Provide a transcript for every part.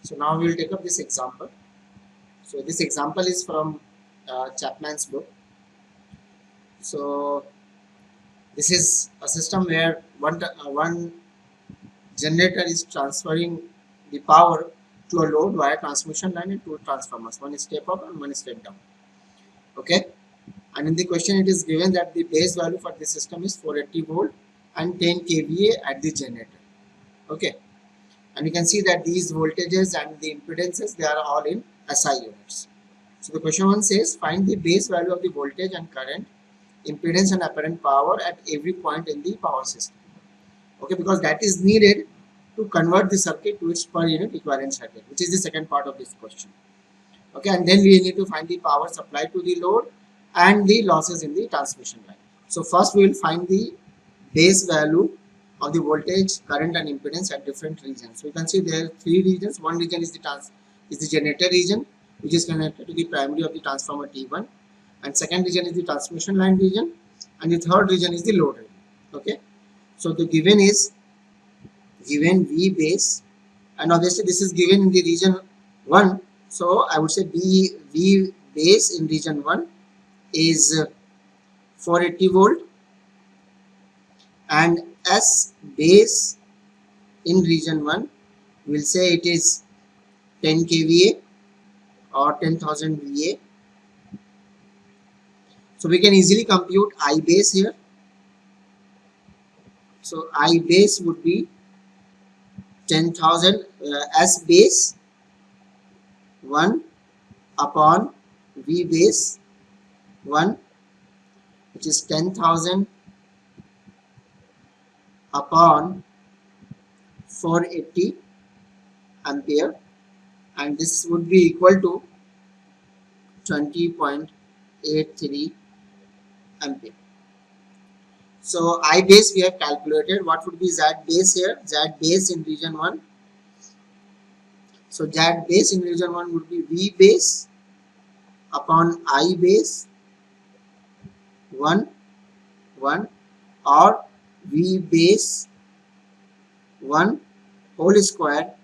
So now we will take up this example. So this example is from Chapman's book. So this is a system where one generator is transferring the power to a load via transmission line and two transformers. One is step up and one is step down. Okay. And in the question it is given that the base value for this system is 480 volt and 10 kVA at the generator. Okay. And you can see that these voltages and the impedances, they are all in SI units. So the question one says find the base value of the voltage and current, impedance and apparent power at every point in the power system. Okay, because that is needed to convert the circuit to its per unit equivalent circuit, which is the second part of this question. Okay, and then we need to find the power supplied to the load and the losses in the transmission line. So first we will find the base value of the voltage, current and impedance at different regions. So you can see there are three regions. One region is the generator region, which is connected to the primary of the transformer T1, and second region is the transmission line region, and the third region is the load region. Okay, so the given is given V base, and obviously this is given in the region 1. So I would say V base in region 1 is 480 volt, and S base in region 1 will say it is 10 kVA or 10,000 VA. So we can easily compute I base here. So I base would be 10,000 S base 1 upon V base 1, which is 10,000 upon 480 ampere, and this would be equal to 20.83 ampere. So I base we have calculated. What would be Z base here? Z base in region 1. So Z base in region 1 would be V base upon I base 1 or V base 1 whole square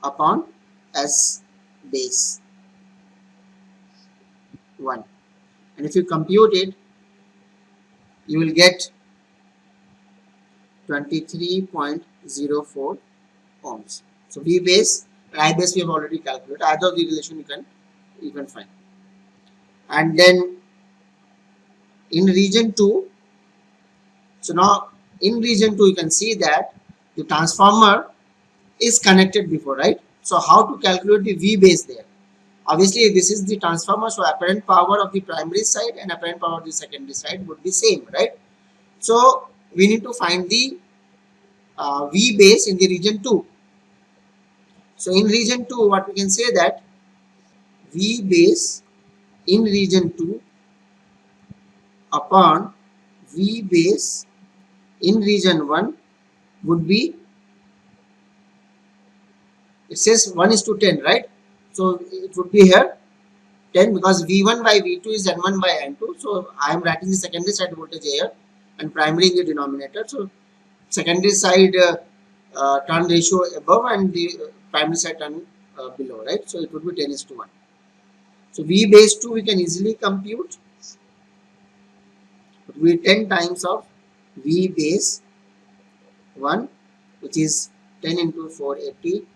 upon S base 1. And if you compute it, you will get 23.04 ohms. So V base and I base we have already calculated. Either of the relation you can find. And then in region 2, so now in region 2 you can see that the transformer is connected before, right? So how to calculate the V base there? Obviously this is the transformer, so apparent power of the primary side and apparent power of the secondary side would be same, right? So we need to find the V base in the region 2. So in region 2 what we can say that V base in region 2 upon V base in region 1 would be, it says 1:10, right? So it would be here 10 because V1 by V2 is N1 by N2. So I am writing the secondary side voltage here and primary in the denominator. So secondary side turn ratio above and the primary side turn below, right? So it would be 10:1. So V base 2 we can easily compute. It will be 10 times of V base 1, which is 10 into 480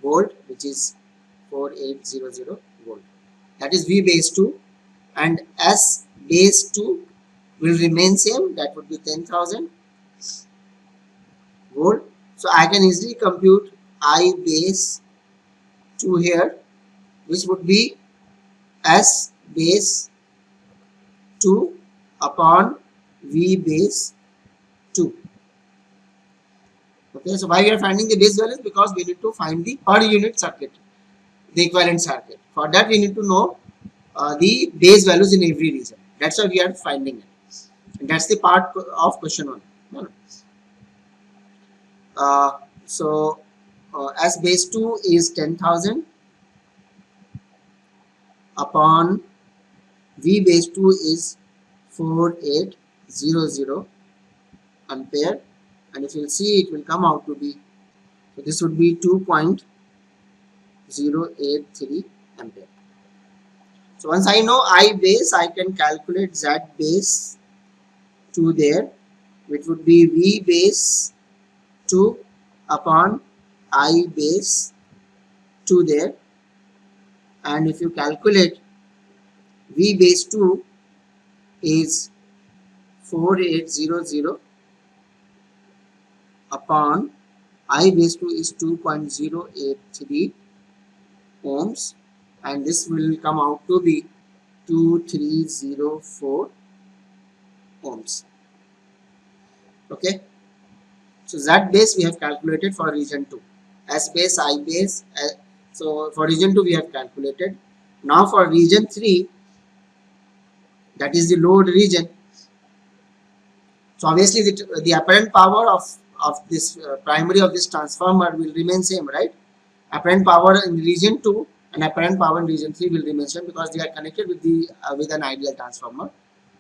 volt, which is 4800 volt. That is V base 2, and S base 2 will remain same, that would be 10,000 volt. So I can easily compute I base 2 here, which would be S base 2 upon V base 2. Okay, so why we are finding the base values? Because we need to find the per unit circuit, the equivalent circuit. For that we need to know the base values in every region. That's why we are finding it. And that's the part of question 1. So S base 2 is 10,000 upon V base 2 is 4800 ampere, and if you'll see, it will come out to be, so this would be 2.083 ampere. So once I know I base, I can calculate Z base 2 there, which would be V base 2 upon I base 2 there, and if you calculate, V base 2 is 4800 upon I base 2 is 2.083 ohms, and this will come out to be 2304 ohms. Okay, so Z base we have calculated for region 2, S base, I base, so for region 2 we have calculated. Now for region 3, that is the load region, so obviously the apparent power of this primary of this transformer will remain same, right? Apparent power in region 2 and apparent power in region 3 will remain same because they are connected with the with an ideal transformer,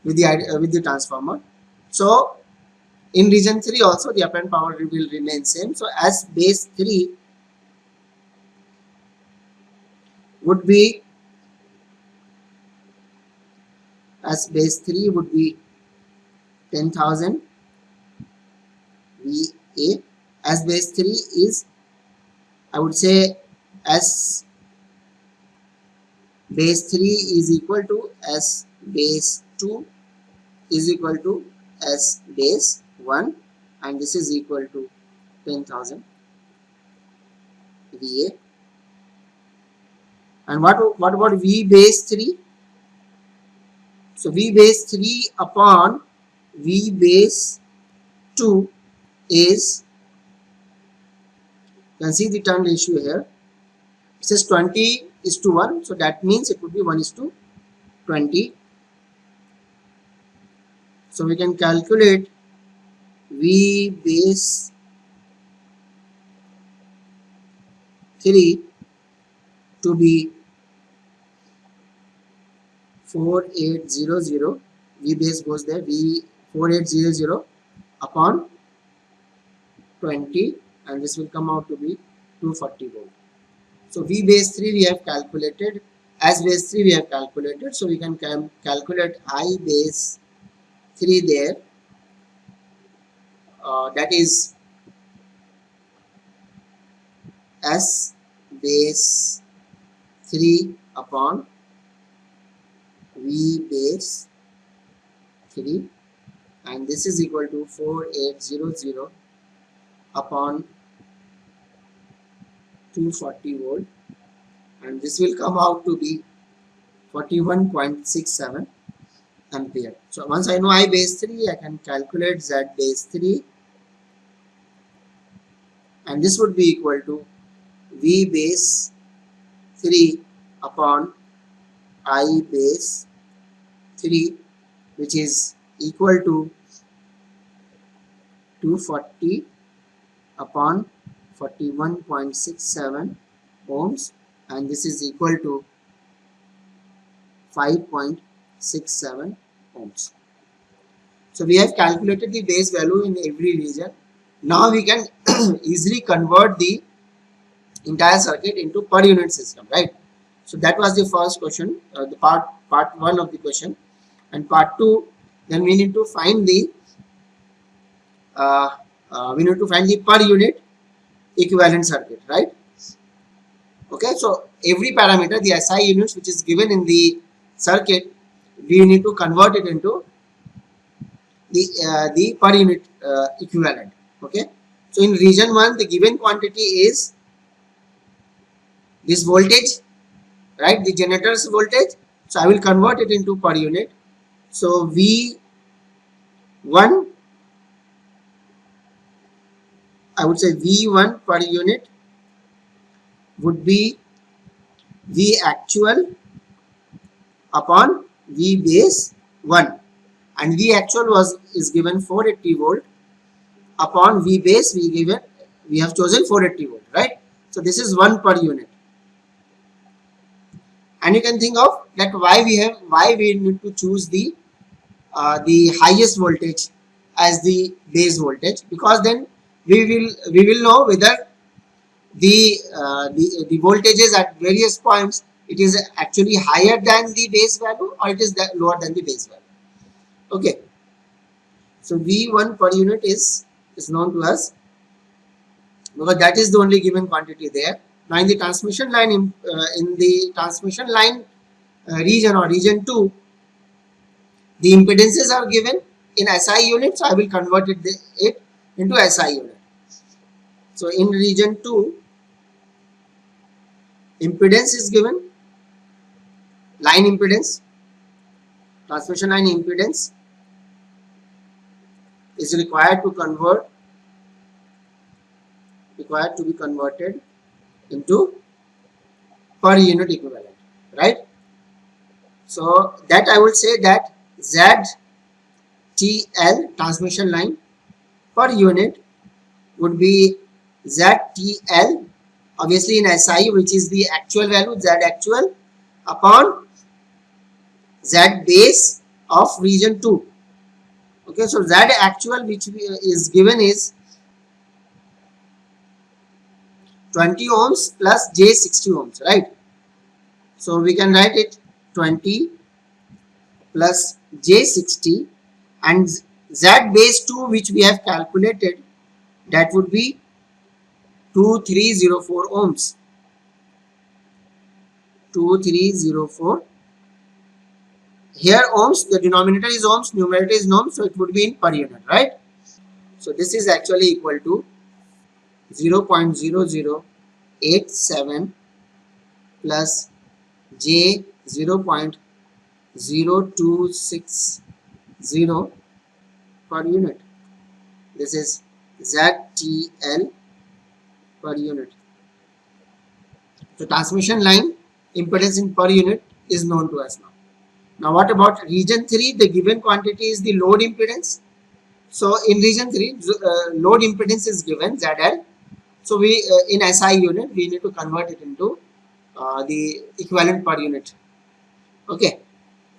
with the transformer. So in region 3 also the apparent power will remain same. So as base 3 would be, as base 3 would be 10,000 VA. As base 3 is, I would say, S base 3 is equal to S base 2 is equal to S base 1, and this is equal to 10,000 VA. And what about V base 3? So V base 3 upon V base 2 is, you can see the turn ratio here. It says 20:1, so that means it would be 1:20. So we can calculate V base 3 to be 4800. V base goes there, V 4800 upon 20, and this will come out to be 240 volt. So V base 3 we have calculated, as base 3 we have calculated, so we can calculate I base 3 there, that is S base 3 upon V base 3, and this is equal to 4800 upon 240 volt, and this will come out to be 41.67 ampere. So once I know I base 3, I can calculate Z base 3, and this would be equal to V base 3 upon I base 3, which is equal to 240 upon 41.67 ohms, and this is equal to 5.67 ohms. So we have calculated the base value in every region. Now we can easily convert the entire circuit into per unit system, right? So that was the first question, the part 1 of the question, and part 2. Then we need to find the per unit equivalent circuit, right? Okay, so every parameter, the SI units which is given in the circuit, we need to convert it into the per unit equivalent. Okay, so in region 1, the given quantity is this voltage, right? The generator's voltage. So I will convert it into per unit. So V1, I would say V1 per unit would be V actual upon V base 1, and V actual is given 480 volt upon V base we have chosen 480 volt, right? So this is 1 per unit, and you can think of that why we need to choose the highest voltage as the base voltage, because then we will know whether the voltages at various points, it is actually higher than the base value or it is lower than the base value. Okay, so V1 per unit is known to us because that is the only given quantity there. Now in the transmission line, region or region 2, the impedances are given in SI units. So I will convert it into SI unit. So in region 2, impedance is given, line impedance, transmission line impedance is required to be converted into per unit equivalent, right? So that I would say that ZTL transmission line per unit would be ZTL, obviously in SI, which is the actual value, Z actual upon Z base of region 2. Okay, so Z actual which is given is 20 ohms plus J 60 ohms, right? So we can write it 20 plus J 60 and Z base 2 which we have calculated, that would be 2304 ohms. 2304. Here ohms, the denominator is ohms, numerator is ohms, so it would be in per unit, right? So this is actually equal to 0.0087 plus J 0.0260 per unit. This is ZTL per unit. So transmission line impedance in per unit is known to us now. Now what about region 3? The given quantity is the load impedance. So in region 3, load impedance is given ZL. So we in SI unit we need to convert it into the equivalent per unit. Okay,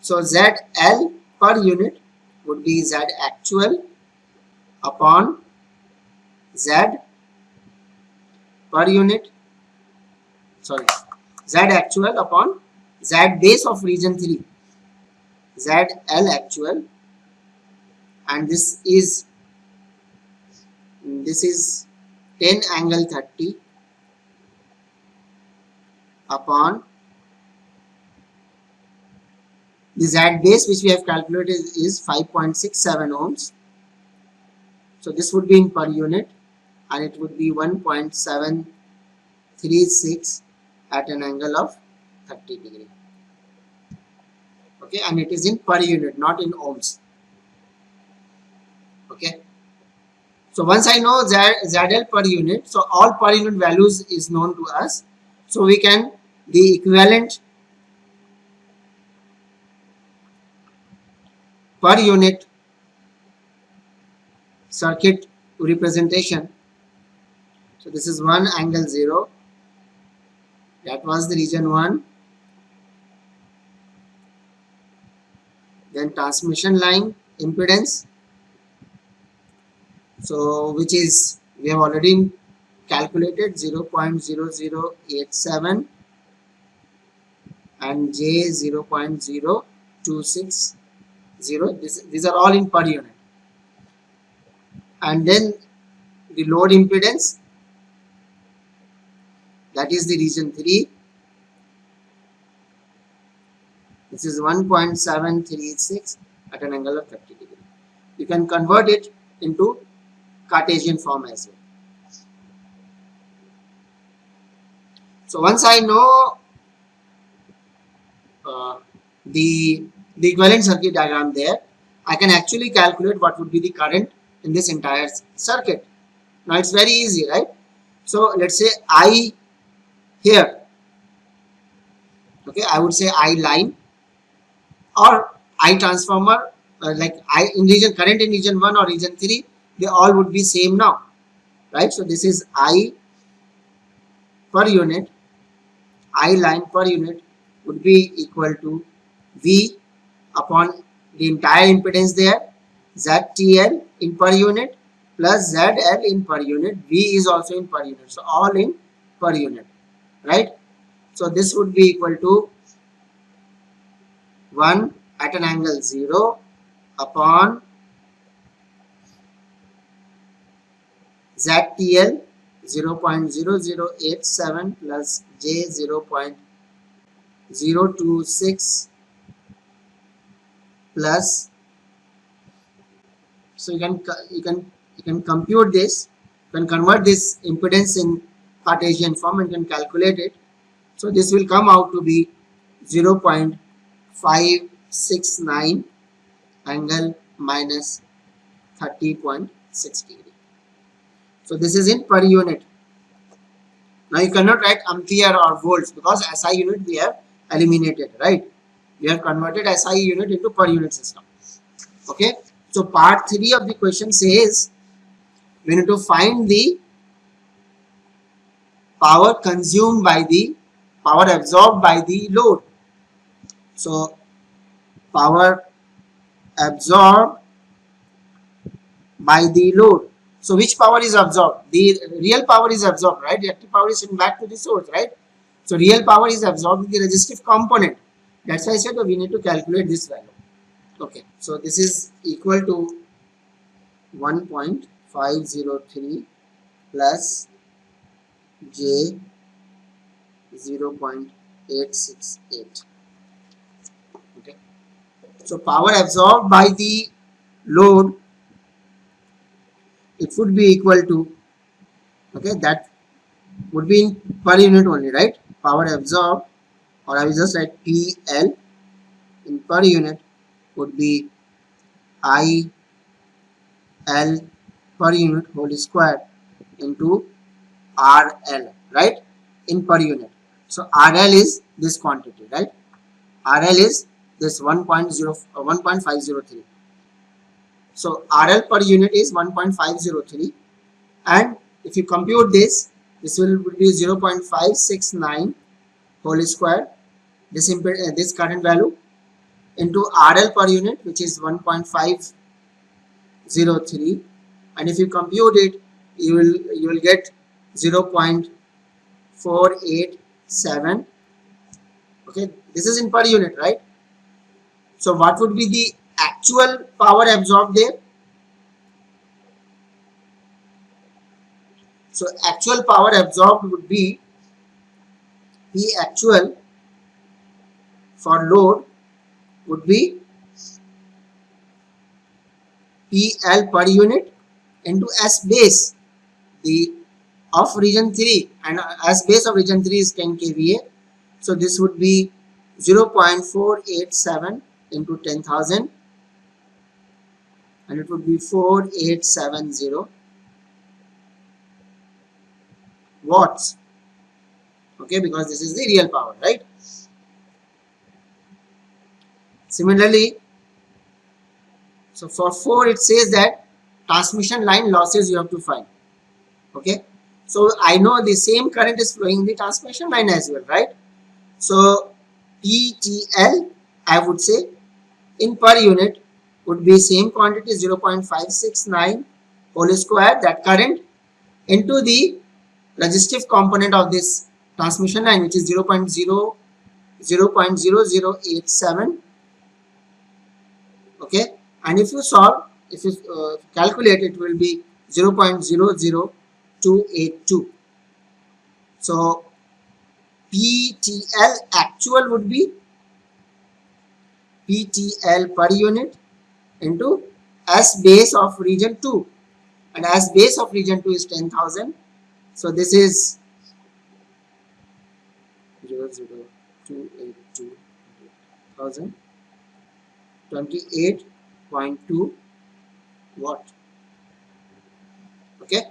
so ZL per unit would be Z actual upon Z per unit, sorry, Z actual upon Z base of region 3, ZL actual, and this is 10 angle 30 upon the Z base which we have calculated is 5.67 ohms. So this would be in per unit and it would be 1.736 at an angle of 30 degree. Okay, and it is in per unit, not in ohms. Okay, so once I know ZL per unit, so all per unit values is known to us. So we can, the equivalent per unit circuit representation. So this is 1 angle 0. That was the region 1. Then transmission line impedance. So which is, we have already calculated 0.0087 and J 0.0260. These are all in per unit. And then the load impedance, that is the region 3. This is 1.736 at an angle of 30 degree. You can convert it into Cartesian form as well. So once I know the equivalent circuit diagram there, I can actually calculate what would be the current in this entire circuit. Now it's very easy, right? So let's say I here, okay, I would say I line or I transformer, like I in region, current in region 1 or region 3, they all would be same now, right? So this is I per unit, I line per unit would be equal to V upon the entire impedance there. ZTL in per unit plus ZL in per unit. V is also in per unit. So all in per unit, right? So this would be equal to 1 at an angle 0 upon ZTL 0.0087 plus J 0.026 plus, so you can compute this, you can convert this impedance in Cartesian form and can calculate it. So this will come out to be 0.569 angle minus 30.6 degree. So this is in per unit. Now you cannot write ampere or volts because SI unit we have eliminated, right? We have converted SI unit into per unit system. Okay. So part 3 of the question says we need to find the power consumed by the power absorbed by the load. So power absorbed by the load. So which power is absorbed? The real power is absorbed, right? Reactive power is sent back to the source, right? So real power is absorbed in the resistive component. That's why I said we need to calculate this value. Okay, so this is equal to 1.503 plus J 0.868. Okay, so power absorbed by the load, it would be equal to, okay, that would be in per unit only, right? Power absorbed, or I will just write PL in per unit would be IL per unit whole square into RL, right? In per unit. So RL is this quantity, right? RL is this 1.503. So RL per unit is 1.503, and if you compute this, this will be 0.569 whole square, this current value into RL per unit, which is 1.503, and if you compute it, you will get 0.487. Okay, this is in per unit, right? So what would be the actual power absorbed there? So actual power absorbed would be P actual for load would be PL per unit into S base the of region 3, and S base of region 3 is 10 kVA. So this would be 0.487 into 10,000, and it would be 4870 watts. Okay, because this is the real power, right? Similarly, so for 4 it says that transmission line losses you have to find. Okay, so I know the same current is flowing in the transmission line as well, right? So PTL, I would say in per unit would be same quantity 0.569 whole square, that current, into the resistive component of this transmission line, which is 0.0087. Okay, and if you solve, if you calculate, it will be 0.00282. So PTL actual would be PTL per unit into S base of region 2, and S base of region 2 is 10,000. So this is 0.00282,000, 28.2 watt. Okay,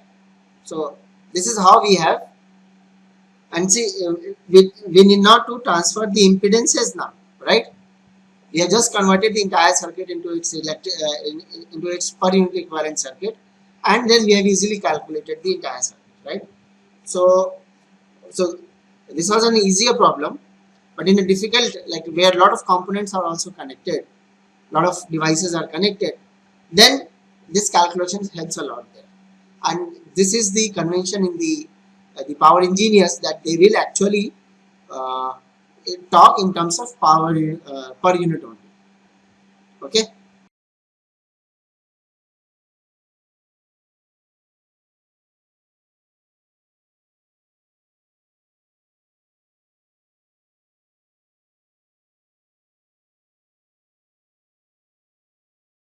so this is how we have, and see, we need not to transfer the impedances now, right? We have just converted the entire circuit into its into its per unit equivalent circuit, and then we have easily calculated the entire circuit, right? So this was an easier problem, but in a difficult, like where a lot of components are also connected, a lot of devices are connected, then this calculation helps a lot there. And this is the convention in the power engineers, that they will actually uh, talk in terms of power per unit only. Okay.